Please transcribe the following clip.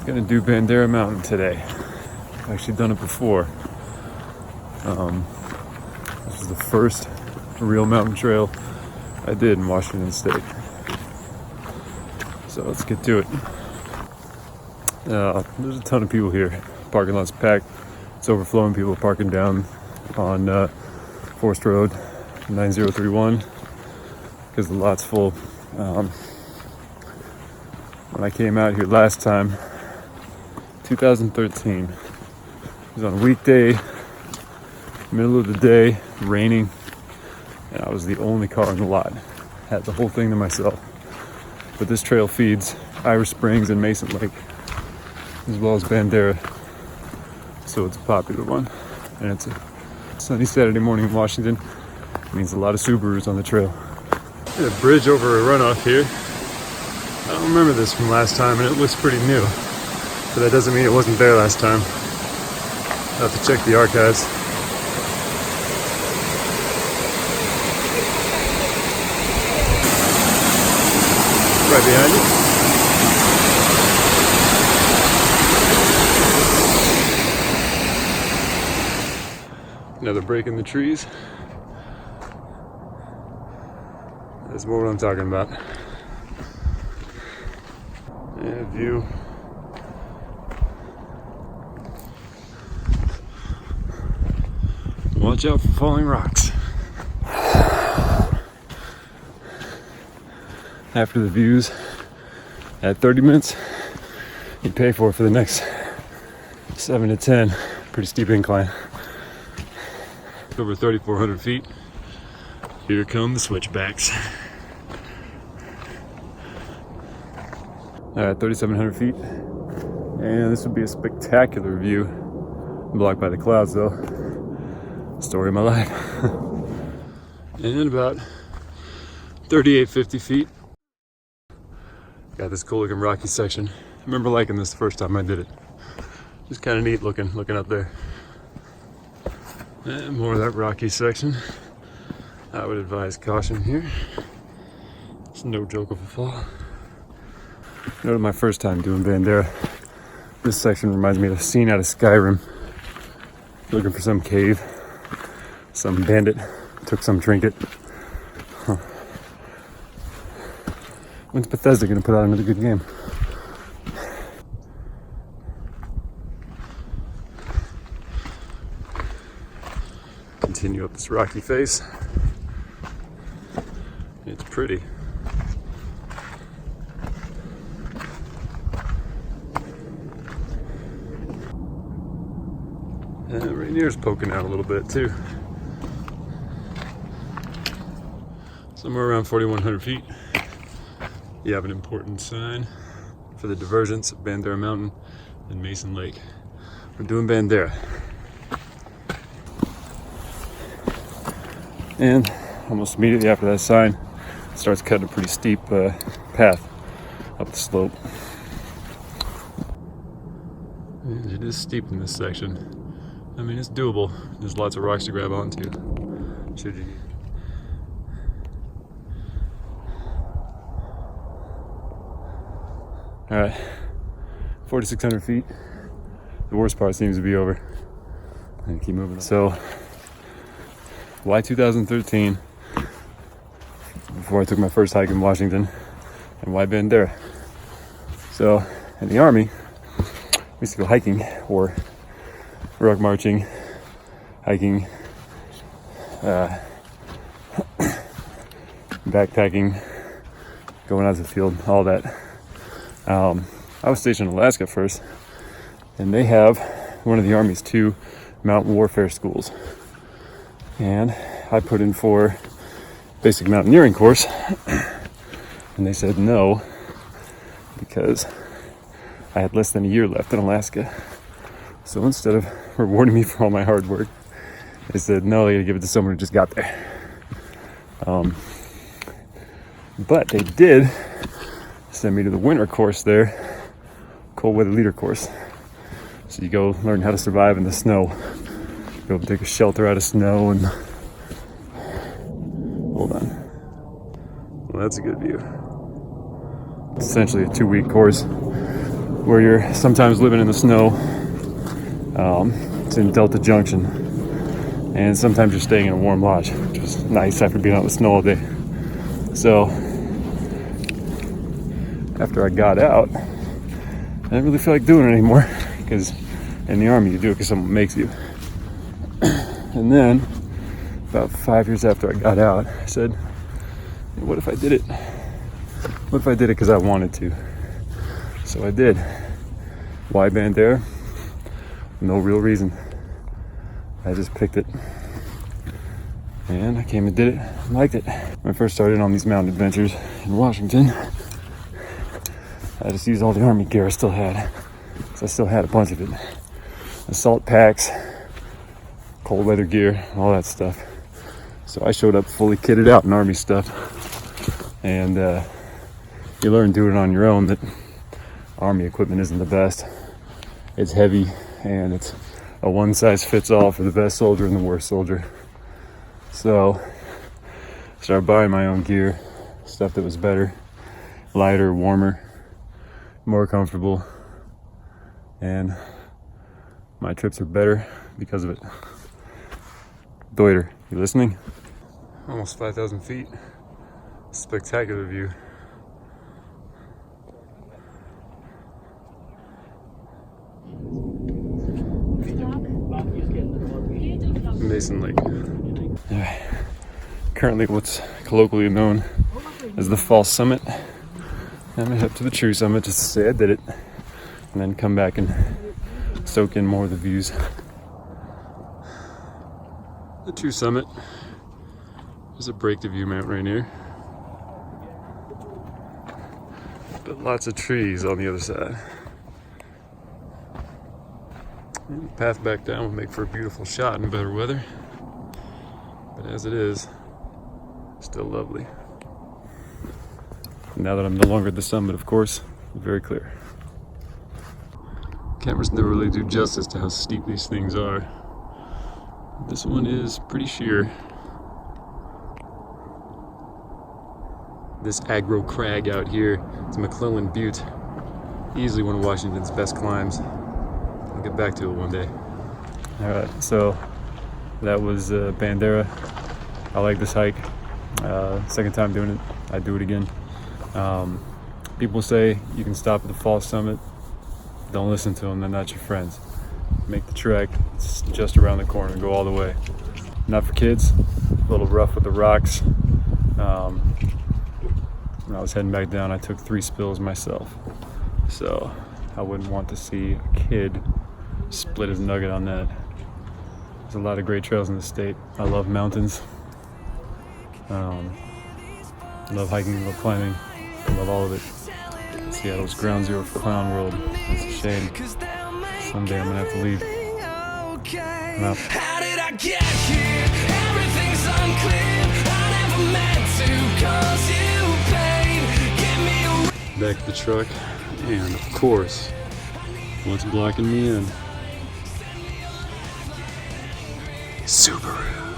Gonna do Bandera Mountain today. I've actually done it before. This is the first real mountain trail I did in Washington State. So let's get to it. There's a ton of people here. Parking lot's packed. It's overflowing. People parking down on Forest Road 9031 because the lot's full. When I came out here last time, 2013, it was on a weekday, middle of the day, raining, and I was the only car in the lot. Had the whole thing to myself. But this trail feeds Irish Springs and Mason Lake, as well as Bandera, so it's a popular one. And it's a sunny Saturday morning in Washington. It means a lot of Subarus on the trail. A bridge over a runoff here. I don't remember this from last time, and it looks pretty new, but that doesn't mean it wasn't there last time. I'll have to check the archives. Right behind you. Another break in the trees. That's more what I'm talking about. And view. Watch out for falling rocks. After the views, at 30 minutes, you pay for it for the next 7 to 10. Pretty steep incline. Over 3,400 feet. Here come the switchbacks. Alright, 3,700 feet. And this would be a spectacular view. Blocked by the clouds though. Story of my life. And about 3,850 feet. Got this cool looking rocky section. I remember liking this the first time I did it. Just kind of neat looking up there. And more of that rocky section. I would advise caution here. It's no joke of a fall. Noted my first time doing Bandera. This section reminds me of a scene out of Skyrim. Looking for some cave. Some bandit took some trinket. Huh. When's Bethesda gonna put out another good game? Continue up this rocky face. It's pretty. And Rainier's poking out a little bit too. Somewhere around 4,100 feet. You have an important sign for the divergence of Bandera Mountain and Mason Lake. We're doing Bandera. And almost immediately after that sign, it starts cutting a pretty steep path up the slope. And it is steep in this section. I mean, it's doable. There's lots of rocks to grab onto. Should you? All right, 4,600 feet. The worst part seems to be over. And keep moving. So, why 2013? Before I took my first hike in Washington, and why Bandera? So, in the Army, we used to go hiking or rock marching, hiking, backpacking, going out to the field, all that. I was stationed in Alaska first, and they have one of the Army's 2 mountain warfare schools. And I put in for basic mountaineering course, and they said no, because I had less than a year left in Alaska. So instead of rewarding me for all my hard work, they said no, they gotta give it to someone who just got there. But they did send me to the winter course there, cold weather leader course. So you go learn how to survive in the snow. Be able to take a shelter out of snow and hold on. Well, that's a good view. It's essentially a 2-week course. where you're sometimes living in the snow. It's in Delta Junction, and sometimes you're staying in a warm lodge, which is nice after being out in the snow all day. So after I got out, I didn't really feel like doing it anymore, because in the Army you do it because someone makes you. And then about 5 years after I got out, I said, what if I did it? What if I did it because I wanted to? So I did. Why Bandera? No real reason. I just picked it. And I came and did it. I liked it. When I first started on these mountain adventures in Washington, I just used all the Army gear I still had. So I still had a bunch of it. Assault packs, cold weather gear, all that stuff. So I showed up fully kitted out in Army stuff. And you learn doing it on your own that Army equipment isn't the best. It's heavy, and it's a one size fits all for the best soldier and the worst soldier. So I started buying my own gear, stuff that was better, lighter, warmer, more comfortable, and my trips are better because of it. Deuter, you listening? Almost 5,000 feet. Spectacular view. Mason Lake. Currently what's colloquially known as the false summit. I'm gonna head up to the true summit just to say I did it, and then come back and soak in more of the views. The true summit. There's a break to view mount right here, but lots of trees on the other side. And the path back down will make for a beautiful shot in better weather, but as it is, still lovely. Now that I'm no longer at the summit, of course, it's very clear. Cameras never really do justice to how steep these things are. This one is pretty sheer. This aggro crag out here, it's McClellan Butte, easily one of Washington's best climbs. I'll get back to it one day. All right, so that was Bandera. I like this hike. Second time doing it, I'd do it again. People say you can stop at the false summit. Don't listen to them, they're not your friends. Make the trek, it's just around the corner, go all the way. Not for kids, a little rough with the rocks. When I was heading back down, I took 3 spills myself. So I wouldn't want to see a kid split his nugget on that. There's a lot of great trails in the state. I love mountains. Love hiking, love climbing. I love all of it. Seattle's ground zero for Clown World. It's a shame. Someday I'm gonna have to leave. I'm out. How did I get here? Everything's unclear. I never meant to cause you pain. Give me a... Back to the truck, and of course, what's blocking me in? Subaru.